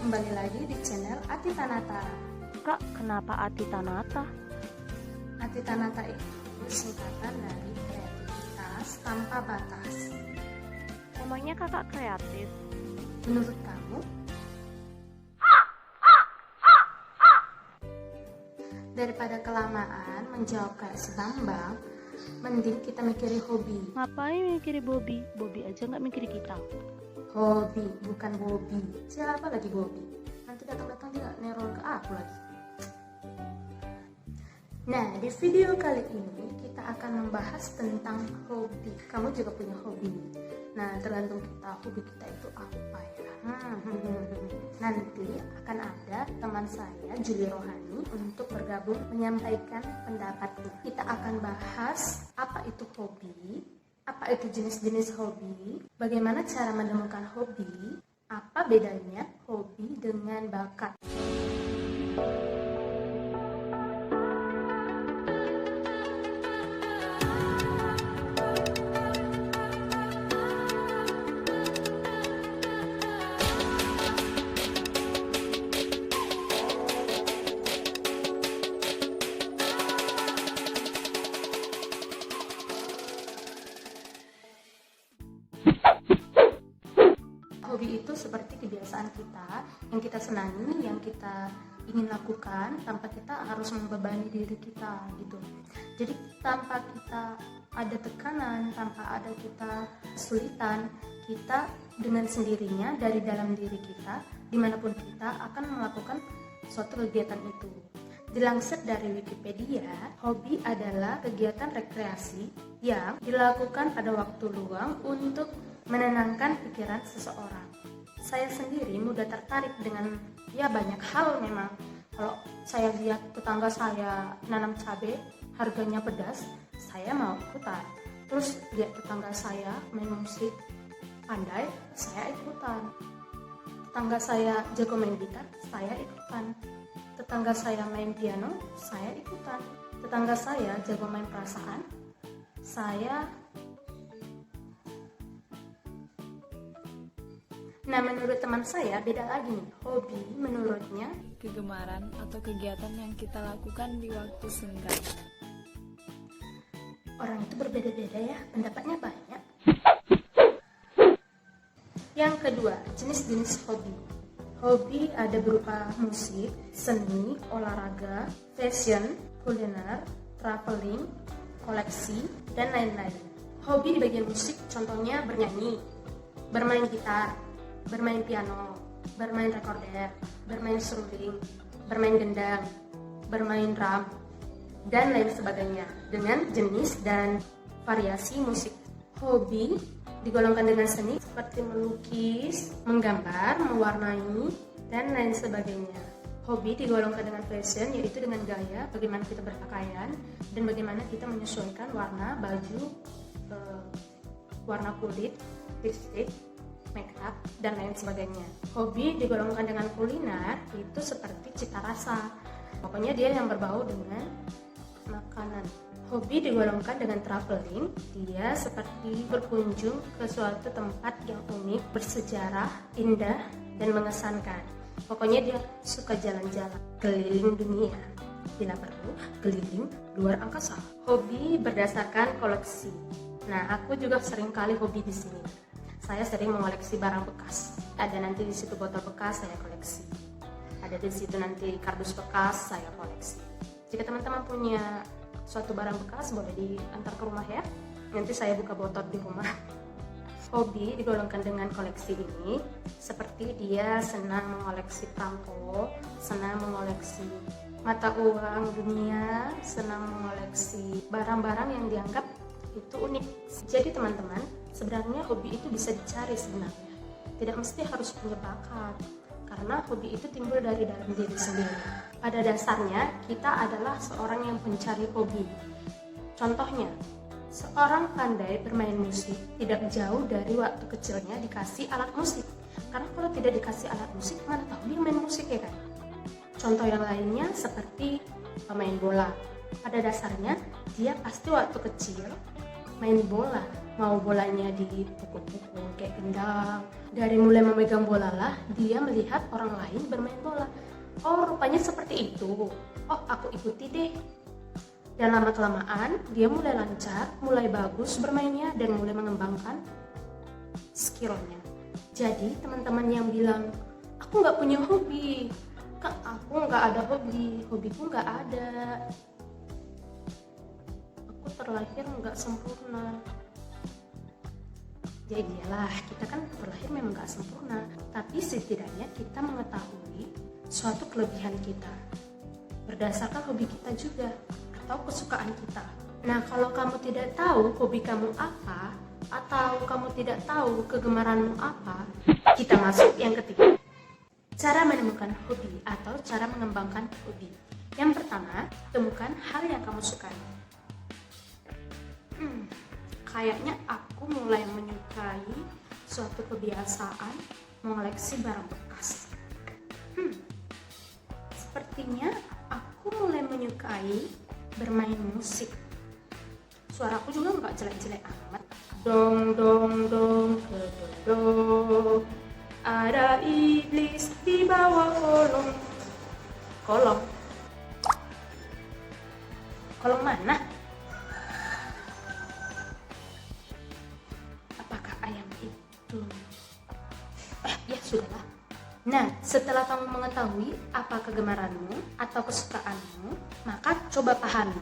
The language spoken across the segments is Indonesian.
kembali lagi di channel Ati Tanata. Kak, kenapa Ati Tanata? Ati Tanata itu singkatan dari kreativitas tanpa batas. Emangnya kakak kreatif? Menurut kamu? Daripada kelamaan menjawab kayak si Bambang, mending kita mikirin hobi. Ngapain mikirin Bobby? Bobby aja nggak mikirin kita. Hobi, bukan Bobby. Siapa lagi Bobby? Nanti datang-datang dia neror ke aku lagi. Nah, di video kali ini kita akan membahas tentang hobi. Kamu juga punya hobi. Nah, tergantung kita, hobi kita itu apa ya. Nanti akan ada teman saya, Juli Rohani, untuk bergabung menyampaikan pendapatnya. Kita akan bahas apa itu hobi, apa itu jenis-jenis hobi, bagaimana cara menemukan hobi, apa bedanya hobi dengan bakat. Hobi itu seperti kebiasaan kita yang kita senangi, yang kita ingin lakukan tanpa kita harus membebani diri kita gitu. Jadi tanpa kita ada tekanan, tanpa ada kita kesulitan, kita dengan sendirinya dari dalam diri kita, dimanapun kita akan melakukan suatu kegiatan itu. Dilansir dari Wikipedia, hobi adalah kegiatan rekreasi yang dilakukan pada waktu luang untuk menenangkan pikiran seseorang. Saya sendiri mudah tertarik dengan banyak hal memang. Kalau saya lihat tetangga saya nanam cabai, harganya pedas, saya mau ikutan. Terus lihat tetangga saya main musik pandai, saya ikutan. Tetangga saya jago main gitar, saya ikutan. Tetangga saya main piano, saya ikutan. Tetangga saya jago main perasaan, saya. Nah, menurut teman saya beda lagi nih. Hobi menurutnya kegemaran atau kegiatan yang kita lakukan di waktu senggang. Orang itu berbeda-beda ya, pendapatnya banyak. Yang kedua, jenis-jenis hobi. Hobi ada berupa musik, seni, olahraga, fashion, kuliner, traveling, koleksi, dan lain-lain. Hobi di bagian musik contohnya bernyanyi, bermain gitar, bermain piano, bermain recorder, bermain seruling, bermain gendang, bermain drum, dan lain sebagainya dengan jenis dan variasi musik. Hobi digolongkan dengan seni seperti melukis, menggambar, mewarnai, dan lain sebagainya. Hobi digolongkan dengan fashion, yaitu dengan gaya, bagaimana kita berpakaian, dan bagaimana kita menyesuaikan warna baju, warna kulit, lipstick, make up, dan lain sebagainya. Hobi digolongkan dengan kuliner, itu seperti cita rasa. Pokoknya dia yang berbau dengan makanan. Hobi digolongkan dengan traveling, dia seperti berkunjung ke suatu tempat yang unik, bersejarah, indah, dan mengesankan. Pokoknya dia suka jalan-jalan, keliling dunia. Bila perlu, keliling luar angkasa. Hobi berdasarkan koleksi. Nah, aku juga sering kali hobi di sini. Saya sering mengoleksi barang bekas. Ada nanti di situ botol bekas, saya koleksi. Ada di situ nanti kardus bekas, saya koleksi. Jika teman-teman punya suatu barang bekas, boleh diantar ke rumah ya. Nanti saya buka botol di rumah. Hobi digolongkan dengan koleksi ini, seperti dia senang mengoleksi perangko, senang mengoleksi mata uang dunia, senang mengoleksi barang-barang yang dianggap itu unik. Jadi teman-teman, sebenarnya hobi itu bisa dicari sebenarnya. Tidak mesti harus punya bakat, karena hobi itu timbul dari dalam diri sendiri. Pada dasarnya, kita adalah seorang yang pencari hobi. Contohnya, seorang pandai bermain musik tidak jauh dari waktu kecilnya dikasih alat musik. Karena kalau tidak dikasih alat musik, mana tahu dia main musik ya kan? Contoh yang lainnya seperti pemain bola. Pada dasarnya, dia pasti waktu kecil main bola, mau bolanya dipukul-pukul kayak gendang. Dari mulai memegang bola lah dia melihat orang lain bermain bola. Oh, rupanya seperti itu. Oh, aku ikuti deh. Dan lama-kelamaan dia mulai lancar, mulai bagus bermainnya, dan mulai mengembangkan skillnya. Jadi teman-teman yang bilang, aku nggak punya hobi, Kak, aku nggak ada hobi, hobiku nggak ada, aku terlahir nggak sempurna. Ya iyalah, kita kan terlahir memang nggak sempurna, tapi setidaknya kita mengetahui suatu kelebihan kita berdasarkan hobi kita juga atau kesukaan kita. Nah, kalau kamu tidak tahu hobi kamu apa atau kamu tidak tahu kegemaranmu apa, kita masuk yang ketiga. Cara menemukan hobi atau cara mengembangkan hobi. Yang pertama, temukan hal yang kamu sukai. Kayaknya aku mulai menyukai suatu kebiasaan mengoleksi barang bekas. Sepertinya aku mulai menyukai bermain musik. Suaraku juga nggak jelek-jelek amat. Dong dong dong dong. Ada iblis di bawah kolong. Kolong. Kolong mana? Apakah ayam itu? Ya sudahlah. Nah, setelah kamu mengetahui apa kegemaranmu atau kesukaanmu, maka coba pahami.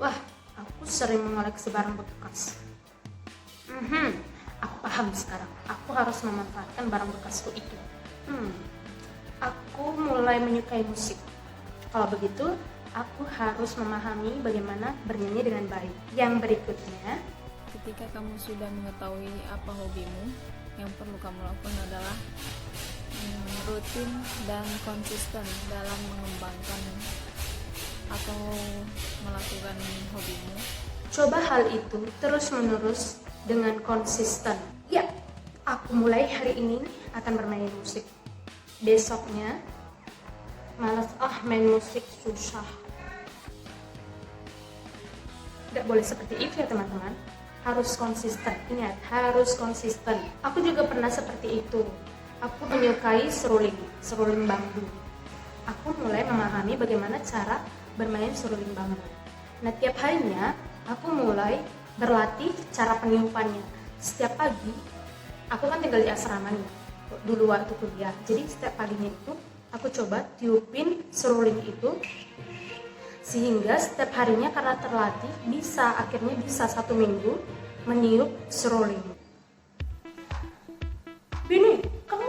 Wah, aku sering mengoleksi barang bekas. Aku paham sekarang. Aku harus memanfaatkan barang bekasku itu. Aku mulai menyukai musik. Kalau begitu, aku harus memahami bagaimana bernyanyi dengan baik. Yang berikutnya, Ketika kamu sudah mengetahui apa hobimu, yang perlu kamu lakukan adalah rutin dan konsisten dalam mengembangkan atau melakukan hobimu. coba hal itu terus-menerus dengan konsisten. Ya, aku mulai hari ini akan bermain musik. Besoknya, malas main musik susah. Tidak boleh seperti itu ya teman-teman. Harus konsisten, ingat, harus konsisten. Aku juga pernah seperti itu. Aku menyukai seruling bambu. Aku mulai memahami bagaimana cara bermain seruling bambu. Nah, tiap harinya aku mulai berlatih cara peniupannya. Setiap pagi, aku kan tinggal di asrama nih, dulu waktu kuliah. Jadi setiap paginya itu aku coba tiupin seruling itu, sehingga setiap harinya karena terlatih akhirnya bisa 1 minggu meniup seruling. Bini, kamu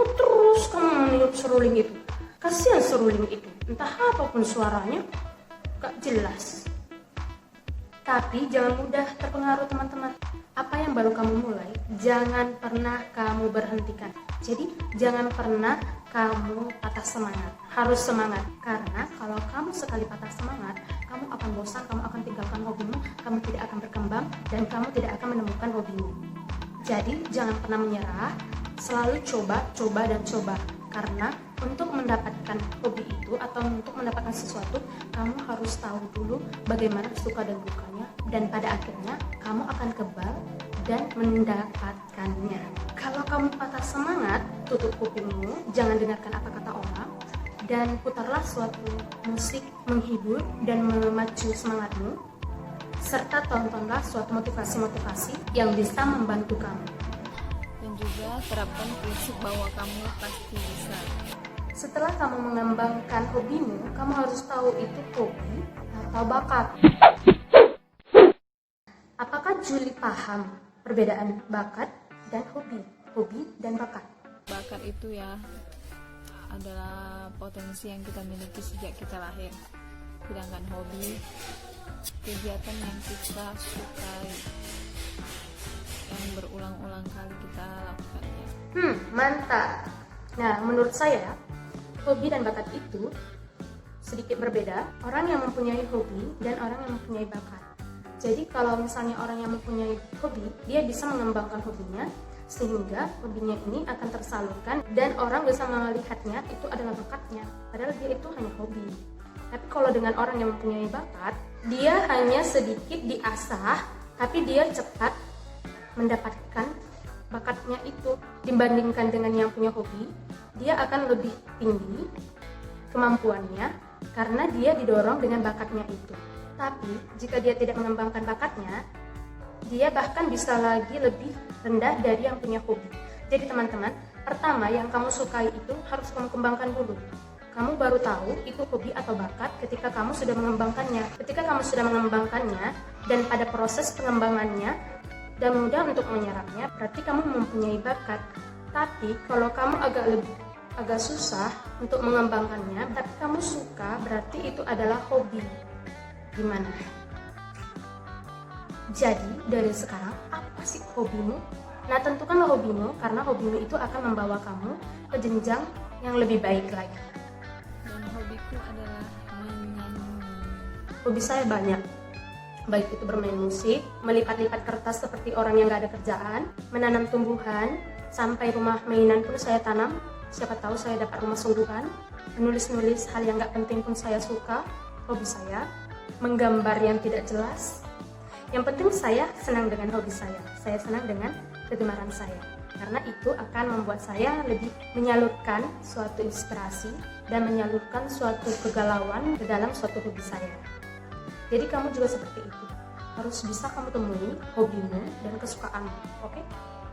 meniup seruling itu. Kasihan seruling itu, entah apapun suaranya gak jelas. Tapi jangan mudah terpengaruh teman-teman. Apa yang baru kamu mulai, jangan pernah kamu berhentikan. Jadi jangan pernah kamu patah semangat. Harus semangat, karena kalau kamu sekali patah semangat, kamu akan bosan, kamu akan tinggalkan hobimu, kamu tidak akan berkembang, dan kamu tidak akan menemukan hobimu. Jadi jangan pernah menyerah, selalu coba, dan coba. Karena untuk mendapatkan hobi itu atau untuk mendapatkan sesuatu, kamu harus tahu dulu bagaimana suka dan dukanya, dan pada akhirnya kamu akan kebal dan mendapatkannya. Kalau kamu patah semangat, tutup kupingmu, jangan dengarkan apa kata orang, dan putarlah suatu musik menghibur dan memacu semangatmu, serta tontonlah suatu motivasi-motivasi yang bisa membantu kamu. Dan juga terapkan prinsip bahwa kamu pasti bisa. Setelah kamu mengembangkan hobimu, kamu harus tahu itu hobi atau bakat. Apakah Juli paham perbedaan bakat dan hobi dan bakat? Bakat itu ya adalah potensi yang kita miliki sejak kita lahir. Sedangkan hobi, kegiatan yang kita sukai, yang berulang-ulang kali kita lakukannya. Mantap. Nah, menurut saya, hobi dan bakat itu sedikit berbeda. Orang yang mempunyai hobi dan orang yang mempunyai bakat. Jadi kalau misalnya orang yang mempunyai hobi, dia bisa mengembangkan hobinya, sehingga hobinya ini akan tersalurkan dan orang bisa melihatnya itu adalah bakatnya, padahal dia itu hanya hobi. Tapi kalau dengan orang yang mempunyai bakat, dia hanya sedikit diasah tapi dia cepat mendapatkan bakatnya itu dibandingkan dengan yang punya hobi. Dia akan lebih tinggi kemampuannya karena dia didorong dengan bakatnya itu. Tapi jika dia tidak mengembangkan bakatnya, dia bahkan bisa lagi lebih rendah dari yang punya hobi. Jadi teman-teman, pertama yang kamu sukai itu harus kamu kembangkan dulu. Kamu baru tahu itu hobi atau bakat ketika kamu sudah mengembangkannya. Ketika kamu sudah mengembangkannya dan pada proses pengembangannya dan mudah untuk menyerapnya, berarti kamu mempunyai bakat. Tapi kalau kamu agak susah untuk mengembangkannya, tapi kamu suka, berarti itu adalah hobi. Gimana? Jadi dari sekarang, apa sih hobimu? Nah, tentukanlah hobimu, karena hobimu itu akan membawa kamu ke jenjang yang lebih baik lagi. Dan hobiku adalah menyanyi. Hobi saya banyak, baik itu bermain musik, melipat-lipat kertas seperti orang yang gak ada kerjaan, menanam tumbuhan, sampai rumah mainan pun saya tanam. Siapa tahu saya dapat rumah sungguhan. Menulis-nulis hal yang gak penting pun saya suka, hobi saya. Menggambar yang tidak jelas. Yang penting saya senang dengan hobi saya. Saya senang dengan kegemaran saya. Karena itu akan membuat saya lebih menyalurkan suatu inspirasi dan menyalurkan suatu kegalauan ke dalam suatu hobi saya. Jadi kamu juga seperti itu. Harus bisa kamu temui hobimu dan kesukaanmu. Oke?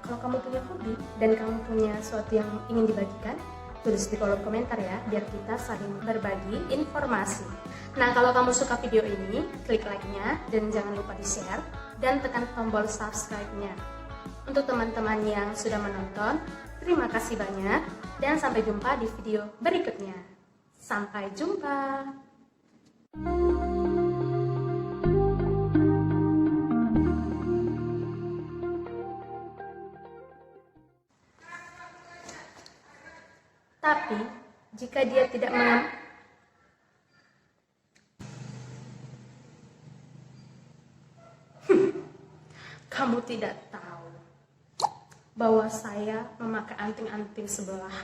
Kalau kamu punya hobi dan kamu punya sesuatu yang ingin dibagikan, tulis di kolom komentar ya, biar kita saling berbagi informasi. Nah, kalau kamu suka video ini, klik like-nya dan jangan lupa di-share dan tekan tombol subscribe-nya. Untuk teman-teman yang sudah menonton, terima kasih banyak dan sampai jumpa di video berikutnya. Sampai jumpa. Tapi, jika dia tidak kamu tidak tahu bahwa saya memakai anting-anting sebelah.